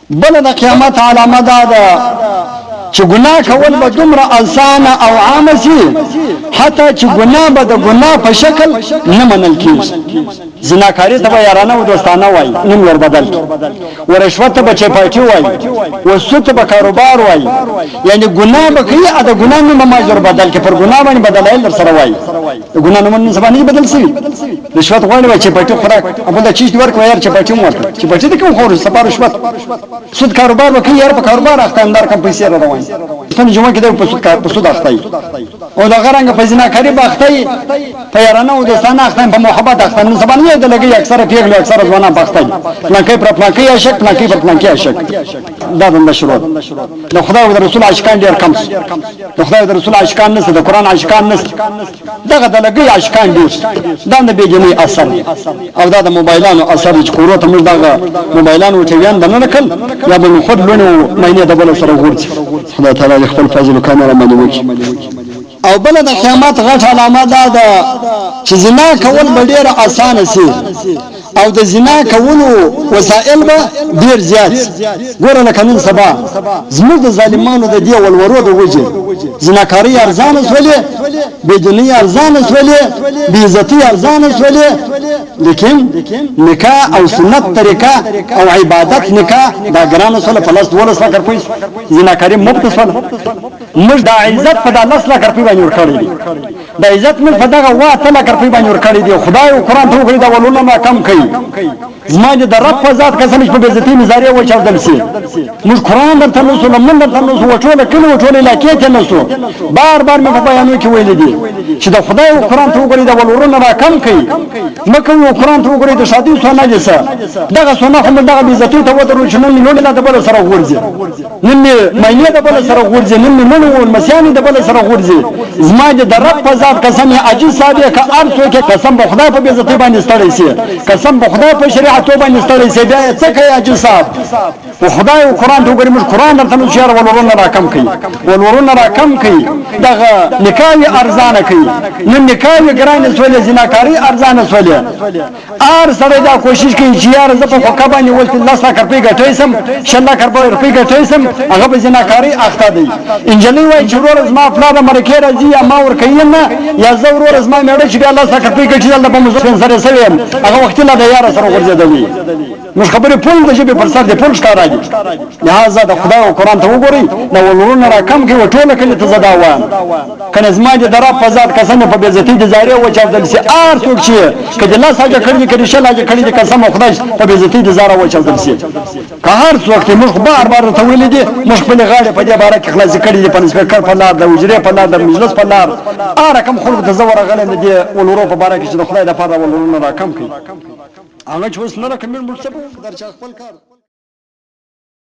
بل د قیامت علامه ده چې ګناه کول به دومره اسانه او عامه شي حتی چې ګناه به د ګناه په شکل نه منل کېږي. زناکاري ته به یارانه او دوستانه وایي نیم ور بدل کړي، ورشوت ته به چپاټي وایي، وسود ته به کاروبار وایي، یعنی ګناه به کوي د ګناه نوم ماجر بدل کړي، پر ګناه باندې بدلایل در سره وایي. د ګناه نوم سبا نه بدل شي. رشوت غواړي وایي چپاټي خوراک ابو د چیز ورکوي یار چپاټي مو ورکړي، چپاټي د کوم خور سپار رشوت سود کاروبار وکړي یار په کاروبار اختیار کم پیسې روان څنګه جمعه کې د په سود اخته او دا غرانګه په زناکاري باخته په یارانه او دوستانه اخته په محبت اخته نو سبا نه د لګي اکثره پیغله اکثره ځوانان باخته لکه پر پلاکي عاشق پلاکي پر پلاکي عاشق دا د مشروع د خدای او رسول عاشقان ډیر کم د خدای او رسول عاشقان نه د قران عاشقان نه دغه د لګي عاشقان ډیر دا د بیجنې اثر او دا د موبایلانو اثر چې کورو ته موږ دغه موبایلانو ټیویان بنه کړ یا به خود لونه مینه د بل سره ورځي. خدای تعالی خپل فضل او کمال باندې وکړي. او بل د قیامت غټ علامه ده چې زنا کول به ډیر اسانه شي او د زنا کولو وسایل به ډیر زیات. ګوره لکه نن سبا زموږ د ظالمانو د دی ولورو د وجه زناکاری ارزانه سولې، بېدیني ارزانه سولې، بېعزتي ارزانه سولې، لیکن نکاح او سنت طریقه او عبادت نکاح دا ګرانه سولې په لاس 12 لک روپۍ زناکاری مفت سولې. موږ د عزت په 10 لک روپۍ باندې ورکړې دي، د عزت موږ په دغه 8 لک روپۍ باندې ورکړې دي. خدای او قران ته وګورئ دا ولونه ما کم کوي. زما د رب په ذات قسم چې په عزتي مزارې و چاودل سي. موږ قران درته نو سلام من درته نو وټوله کله وټوله علاقې ته نو بار بار مې په بیانو کې ویل دي چې د خدای او قران ته وګورئ دا ولونه ما کم کوي. مکه او قران ته وګورئ د شادي سونه جسه دغه سونه هم دغه عزتي ته ودرو چې نن لوړ نه د بل سره ورځي، نن مې د بل سره ورځي، نن نو مسیاني د بل سره ورځي. زما د رب په ذات قسم عجیب صاحب کا ارثو کې قسم په خدای په عزت باندې ستړی سي، قسم په خدای په شریعت باندې ستړی سي. بیا څه کوي عجیب صاحب په خدای او قران ته وګورئ. موږ قران درته نو شعر ولورونه راکم کوي، ولورونه راکم کوي، دغه نکاح ارزانه کوي. نن نکاح ګران سولې زناکاری ارزانه سولې. ار سره دا کوشش کوي چې یار زه په کوکا باندې ولته 10 لک روپۍ ګټې سم 6 لک روپۍ ګټې سم هغه به زناکاری اخته دی. انجلۍ وای چې ورور زما فلان مرکه راځي یا ما ور کوي نه یا زه ورور زما مېړه چې بیا 10 لک روپۍ ګټي دلته په مزه سره سوي هغه وخت لا د یار سره ورځدوي. مش خبره پول د جبه پر سر د پول ښکارا دي. لہذا د خدای او قران ته وګورئ نو ولورونه را کم کې وټوله کله ته زدا وان کنه زما د درا په ذات قسم په بیزتی د زارې و چاودل سي. ار څوک چې کله لا ساجه کړی کړي شلاجه کړی د قسم خدای په بیزتی د زارا و چاودل سي. که هر څوک ته مخ بار بار ته ویل دي مخ په غاړه په دې باره کې خلاص کړی دي په سپیکر په لار د وجرې په لار د مجلس په لار ار کوم خلک د زوره غلې دي ولورو په باره کې چې خدای د پاره ولورونه را کم کوي. هغه چې اوس نه راکمل مرتبه در چا خپل کار